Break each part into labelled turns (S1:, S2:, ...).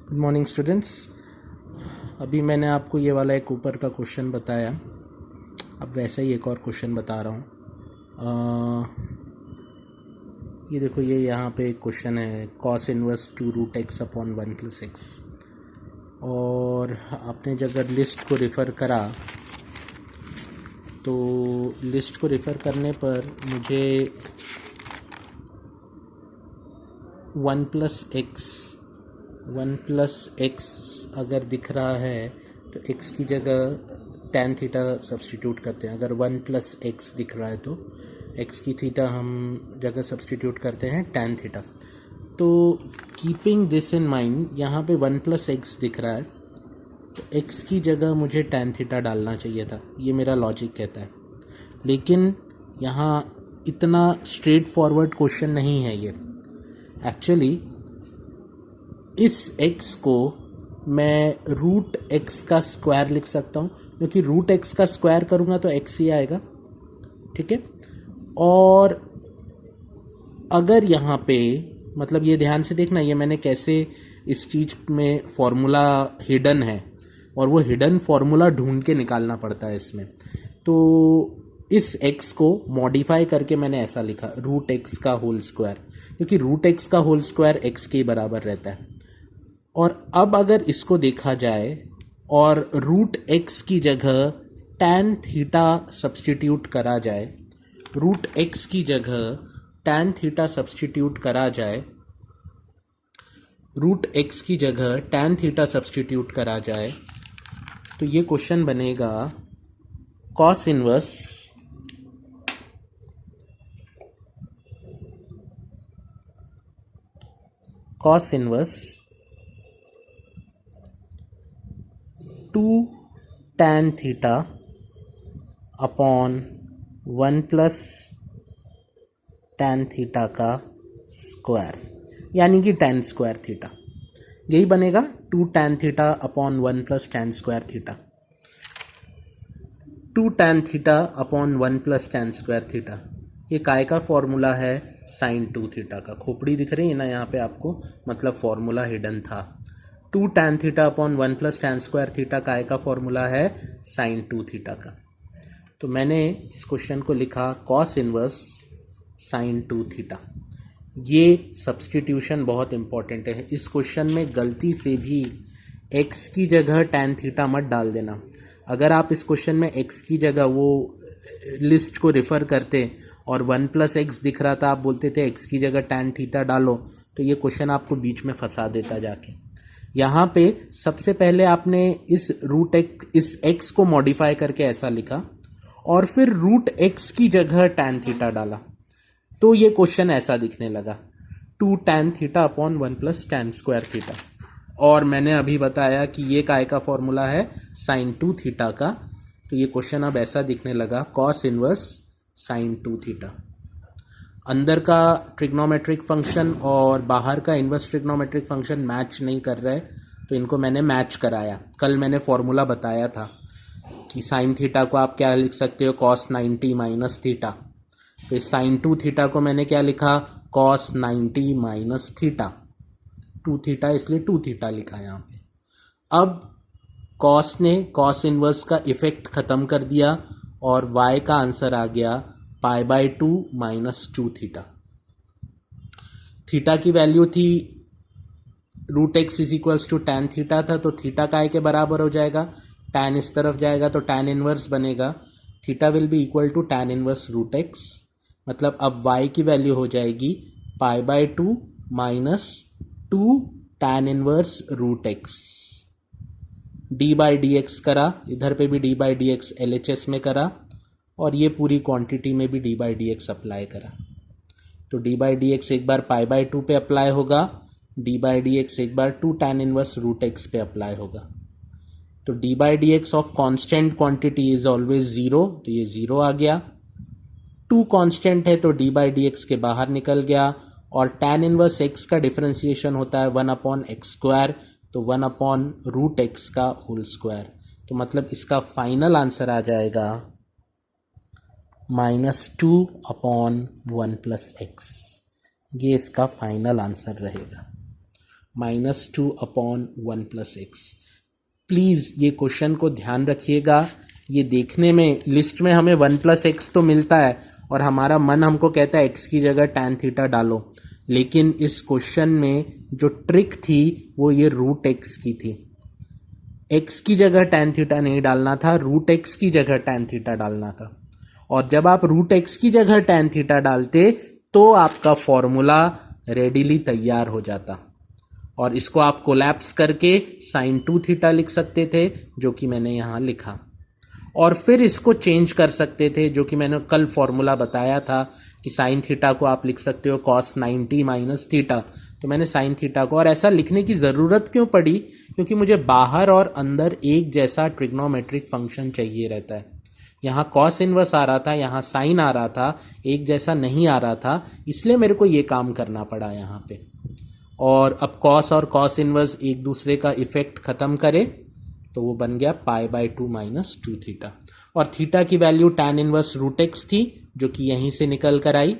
S1: Good morning students. अभी मैंने आपको ये वाला एक ऊपर का क्वेश्चन बताया, अब वैसा ही एक और क्वेश्चन बता रहा हूँ। ये देखो, ये यहाँ पे एक क्वेश्चन है cos inverse 2√x upon 1+x, और आपने जब अगर लिस्ट को रेफ़र करा तो लिस्ट को रेफ़र करने पर मुझे 1+x अगर दिख रहा है तो x की जगह tan थीटा सब्सटीट्यूट करते हैं। अगर 1+x दिख रहा है तो x की थीटा हम जगह सब्सटीट्यूट करते हैं tan थीटा। तो कीपिंग दिस इन माइंड, यहाँ पे 1+x दिख रहा है तो x की जगह मुझे tan थीटा डालना चाहिए था, ये मेरा लॉजिक कहता है। लेकिन यहाँ इतना स्ट्रेट फॉरवर्ड क्वेश्चन नहीं है ये। एक्चुअली इस x को मैं √x का स्क्वायर लिख सकता हूँ, क्योंकि √x का स्क्वायर करूँगा तो x ही आएगा, ठीक है। और अगर यहाँ पे मतलब ये ध्यान से देखना, ये मैंने कैसे इस चीज़ में फॉर्मूला हिडन है और वो हिडन फॉर्मूला ढूंढ के निकालना पड़ता है इसमें। तो इस x को मॉडिफाई करके मैंने ऐसा लिखा √x का होल स्क्वायर, क्योंकि √x का होल स्क्वायर x के बराबर रहता है। और अब अगर इसको देखा जाए और √x की जगह tan थीटा सब्सटीट्यूट करा जाए, √x की जगह tan थीटा सब्सटीट्यूट करा जाए, √x की जगह tan थीटा सब्सटीट्यूट करा जाए, तो ये क्वेश्चन बनेगा cos inverse two tan theta upon 1+ tan theta का स्क्वायर, यानी कि tan स्क्वायर थीटा। यही बनेगा 2 tan theta upon 1+ tan square theta. 2 tan theta upon 1+ tan square theta, ये काय का फॉर्मूला है sin 2 थीटा का। खोपड़ी दिख रही है ना यहाँ पे आपको, मतलब फॉर्मूला हिडन था। 2 tan theta upon 1+ tan square theta काय का फॉर्मूला है sin 2 थीटा का। तो मैंने इस क्वेश्चन को लिखा cos इनवर्स sin 2 थीटा। ये सब्सटीट्यूशन बहुत इंपॉर्टेंट है। इस क्वेश्चन में गलती से भी x की जगह tan थीटा मत डाल देना। अगर आप इस क्वेश्चन में x की जगह वो लिस्ट को रेफ़र करते और 1+x दिख रहा था, आप बोलते थे x की जगह tan थीटा डालो, तो ये क्वेश्चन आपको बीच में फंसा देता जाके। यहाँ पे सबसे पहले आपने इस x को मॉडिफाई करके ऐसा लिखा और फिर √x की जगह tan थीटा डाला, तो ये क्वेश्चन ऐसा दिखने लगा 2 tan theta upon 1+ tan square theta. और मैंने अभी बताया कि ये काय का फॉर्मूला है sin 2 थीटा का, तो ये क्वेश्चन अब ऐसा दिखने लगा cos इनवर्स sin 2 थीटा। अंदर का ट्रिग्नोमेट्रिक फंक्शन और बाहर का इन्वर्स ट्रिग्नोमेट्रिक फंक्शन मैच नहीं कर रहे, तो इनको मैंने मैच कराया। कल मैंने फॉर्मूला बताया था कि sin थीटा को आप क्या लिख सकते हो, cos 90 माइनस थीटा। तो इस sin 2 थीटा को मैंने क्या लिखा, cos 90 माइनस थीटा। 2 थीटा इसलिए 2 थीटा लिखा यहाँ पे। अब cos ने cos इनवर्स का इफेक्ट ख़त्म कर दिया और y का आंसर आ गया π/2 माइनस 2 थीटा। थीटा की वैल्यू थी √x is equals to tan theta था, तो थीटा काय के बराबर हो जाएगा, tan इस तरफ जाएगा तो tan इनवर्स बनेगा। Theta will be equal to tan inverse √x, मतलब अब y की वैल्यू हो जाएगी π/2 minus 2 tan inverse √x। d/dx करा, इधर पे भी d/dx LHS में करा, और ये पूरी क्वांटिटी में भी d/dx अप्लाई करा। तो d/dx एक बार π/2 पे अप्लाई होगा, d/dx एक बार 2 tan इनवर्स √x पे अप्लाई होगा। तो d/dx of constant quantity is always 0, तो ये 0 आ गया। 2 कांस्टेंट है तो d/dx के बाहर निकल गया, और tan इनवर्स x का डिफरेंशिएशन होता है 1/x², तो 1/√x का होल स्क्वायर। तो मतलब इसका फाइनल आंसर आ जाएगा -2/1+x। ये इसका फाइनल आंसर रहेगा। -2/1+x। प्लीज़ ये क्वेश्चन को ध्यान रखिएगा। ये देखने में लिस्ट में हमें 1+x तो मिलता है और हमारा मन हमको कहता है x की जगह tan थीटा डालो, लेकिन इस क्वेश्चन में जो ट्रिक थी वो ये √x की थी। x की जगह tan थीटा नहीं डालना था, √x की जगह tan थीटा डालना था। और जब आप √x की जगह tan थीटा डालते तो आपका फॉर्मूला रेडीली तैयार हो जाता और इसको आप कोलैप्स करके sin 2 थीटा लिख सकते थे, जो कि मैंने यहाँ लिखा। और फिर इसको चेंज कर सकते थे, जो कि मैंने कल फॉर्मूला बताया था कि साइन थीटा को आप लिख सकते हो cos 90 माइनस थीटा। तो मैंने साइन थीटा को, और ऐसा लिखने की ज़रूरत क्यों पड़ी, क्योंकि मुझे बाहर और अंदर एक जैसा ट्रिग्नोमेट्रिक फंक्शन चाहिए रहता है। यहाँ cos इनवर्स आ रहा था, यहाँ साइन आ रहा था, एक जैसा नहीं आ रहा था, इसलिए मेरे को ये काम करना पड़ा यहाँ पे। और अब cos और cos इनवर्स एक दूसरे का इफेक्ट ख़त्म करे तो वो बन गया π/2 माइनस 2 थीटा। और थीटा की वैल्यू tan इनवर्स √x थी, जो कि यहीं से निकल कर आई,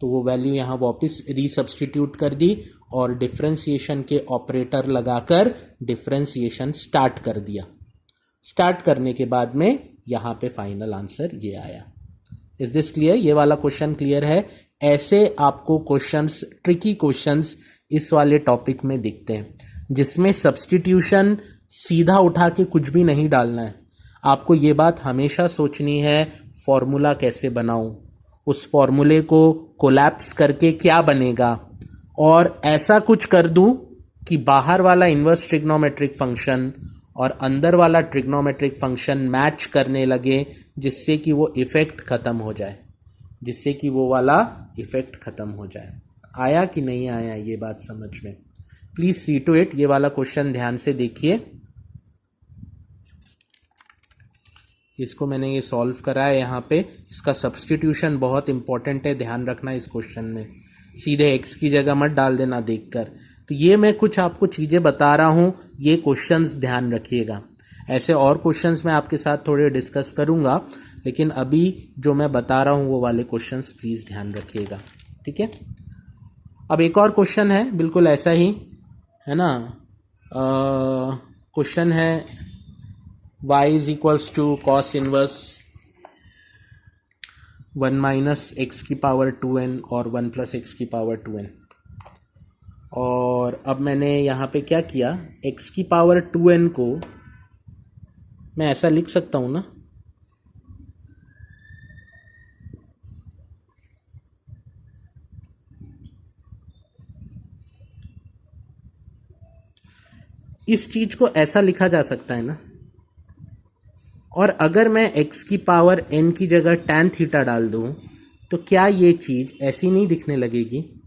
S1: तो वो वैल्यू यहाँ वापस रीसब्स्टिट्यूट कर दी और डिफ्रेंसिएशन के ऑपरेटर लगाकर डिफ्रेंसिएशन स्टार्ट कर दिया। स्टार्ट करने के बाद में यहाँ पे फाइनल आंसर ये आया। Is this clear? ये वाला क्वेश्चन क्लियर है? ऐसे आपको क्वेश्चंस, ट्रिकी क्वेश्चंस इस वाले टॉपिक में दिखते हैं, जिसमें सब्स्टिट्यूशन सीधा उठा के कुछ भी नहीं डालना है। आपको ये बात हमेशा सोचनी है, फॉर्मूला कैसे बनाऊं, उस फॉर्मूले को कोलैप्स करके क्या बनेगा, और ऐसा कुछ कर दूं कि बाहर वाला इन्वर्स ट्रिग्नोमेट्रिक फंक्शन और अंदर वाला ट्रिग्नोमेट्रिक फंक्शन मैच करने लगे, जिससे कि वो इफेक्ट ख़त्म हो जाए, जिससे कि वो वाला इफेक्ट ख़त्म हो जाए। आया कि नहीं आया ये बात समझ में? Please see to it. ये वाला क्वेश्चन ध्यान से देखिए। इसको मैंने ये सॉल्व करा है यहाँ पे। इसका सब्स्टिट्यूशन बहुत इंपॉर्टेंट है, ध्यान रखना इस क्वेश्चन में। सीधे x की जगह मत डाल देना देखकर। तो ये मैं कुछ आपको चीज़ें बता रहा हूँ, ये क्वेश्चंस ध्यान रखिएगा। ऐसे और क्वेश्चंस मैं आपके साथ थोड़े डिस्कस करूँगा, लेकिन अभी जो मैं बता रहा हूँ वो वाले क्वेश्चंस प्लीज़ ध्यान रखिएगा, ठीक है। अब एक और क्वेश्चन है बिल्कुल ऐसा ही, है ना। क्वेश्चन है y is equals to cos inverse 1 minus x की पावर 2n और 1 प्लस एक्स की पावर 2n। और अब मैंने यहाँ पे क्या किया, x की पावर 2n को मैं ऐसा लिख सकता हूँ ना, इस चीज को ऐसा लिखा जा सकता है ना। और अगर मैं x की पावर n की जगह tan थीटा डाल दूं तो क्या ये चीज ऐसी नहीं दिखने लगेगी?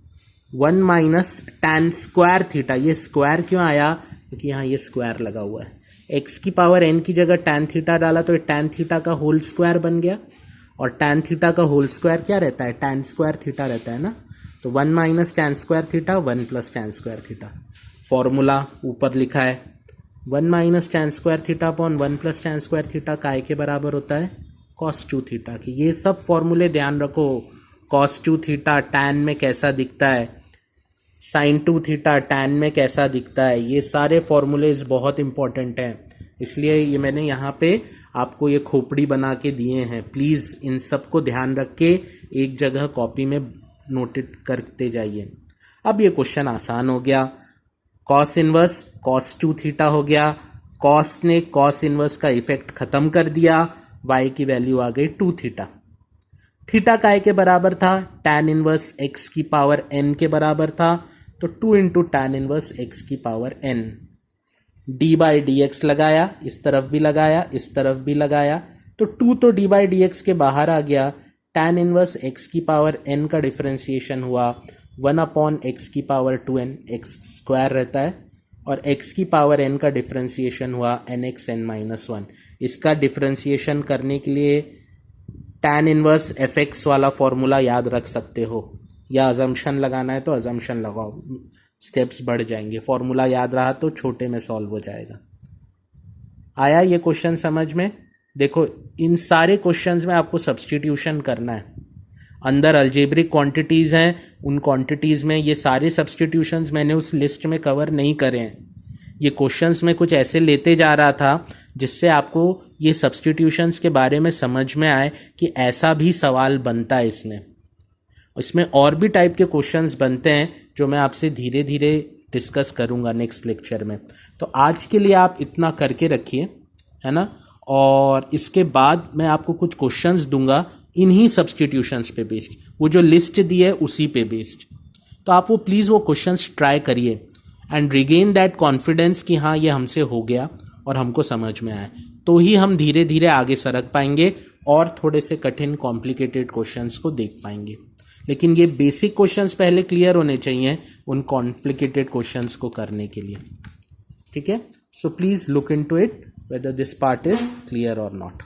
S1: 1 माइनस tan स्क्वायर थीटा। ये स्क्वायर क्यों आया? क्योंकि यहाँ ये स्क्वायर लगा हुआ है। x की पावर n की जगह tan थीटा डाला तो tan थीटा का होल स्क्वायर बन गया, और tan थीटा का होल स्क्वायर क्या रहता है? tan स्क्वायर थीटा रहता है ना। तो 1 minus tan square theta 1 plus tan square theta. Formula ऊपर लिखा है, 1 minus tan square theta upon 1 plus tan square theta काय के बराबर होता है? cos 2 थीटा की। ये सब फॉर्मूले ध्यान रखो। cos 2 थीटा tan में कैसा दिखता है, sin 2 थीटा tan में कैसा दिखता है, ये सारे फॉर्मूलेज बहुत इंपॉर्टेंट हैं। इसलिए ये मैंने यहाँ पे आपको ये खोपड़ी बना के दिए हैं। प्लीज़ इन सब को ध्यान रख के एक जगह कॉपी में नोटेट करते जाइए। अब ये क्वेश्चन आसान हो गया। कॉस इनवर्स cos 2 थीटा हो गया, कॉस ने कॉस इनवर्स का इफेक्ट खत्म कर दिया, y की वैल्यू आ गई 2 थीटा। थीटा काय के बराबर था? tan इनवर्स x की पावर n के बराबर था, तो 2 इंटू टैन इनवर्स x की power n। d by D x लगाया, इस तरफ भी लगाया, इस तरफ भी लगाया, तो 2 तो d बाई डी एक्स के बाहर आ गया। tan इनवर्स x की पावर n का डिफ्रेंसिएशन हुआ 1 अपॉन एक्स की पावर 2n, एक्स स्क्वायर रहता है, और x की पावर n का डिफ्रेंसिएशन हुआ nxn माइनस 1। इसका डिफ्रेंसिएशन करने के लिए tan इनवर्स fx वाला फॉर्मूला याद रख सकते हो, या अजम्पशन लगाना है तो अजम्पशन लगाओ, स्टेप्स बढ़ जाएंगे। फॉर्मूला याद रहा तो छोटे में सॉल्व हो जाएगा। आया ये क्वेश्चन समझ में? देखो इन सारे क्वेश्चंस में आपको सब्स्टिट्यूशन करना है। अंदर अलजेब्रिक क्वांटिटीज़ हैं, उन क्वांटिटीज़ में ये सारे सब्स्टिट्यूशंस मैंने उस लिस्ट में कवर नहीं करे हैं। ये क्वेश्चंस में कुछ ऐसे लेते जा रहा था जिससे आपको ये सब्स्टिट्यूशंस के बारे में समझ में आए कि ऐसा भी सवाल बनता है इसमें और भी टाइप के क्वेश्चंस बनते हैं जो मैं आपसे धीरे धीरे डिस्कस करूंगा नेक्स्ट लेक्चर में। तो आज के लिए आप इतना करके रखिए, है ना। और इसके बाद मैं आपको कुछ क्वेश्चंस दूंगा इन्हीं सब्स्टिट्यूशंस पे बेस्ड, वो जो लिस्ट दी है उसी पे बेस्ड। तो आप वो प्लीज़ वो क्वेश्चंस ट्राई करिए एंड रिगेन दैट कॉन्फिडेंस कि हाँ ये हमसे हो गया और हमको समझ में आया, तो ही हम धीरे धीरे आगे सरक पाएंगे और थोड़े से कठिन कॉम्प्लिकेटेड क्वेश्चंस को देख पाएंगे। लेकिन ये बेसिक क्वेश्चंस पहले क्लियर होने चाहिए उन कॉम्प्लिकेटेड क्वेश्चंस को करने के लिए, ठीक है। So please look into it whether this part is clear or not.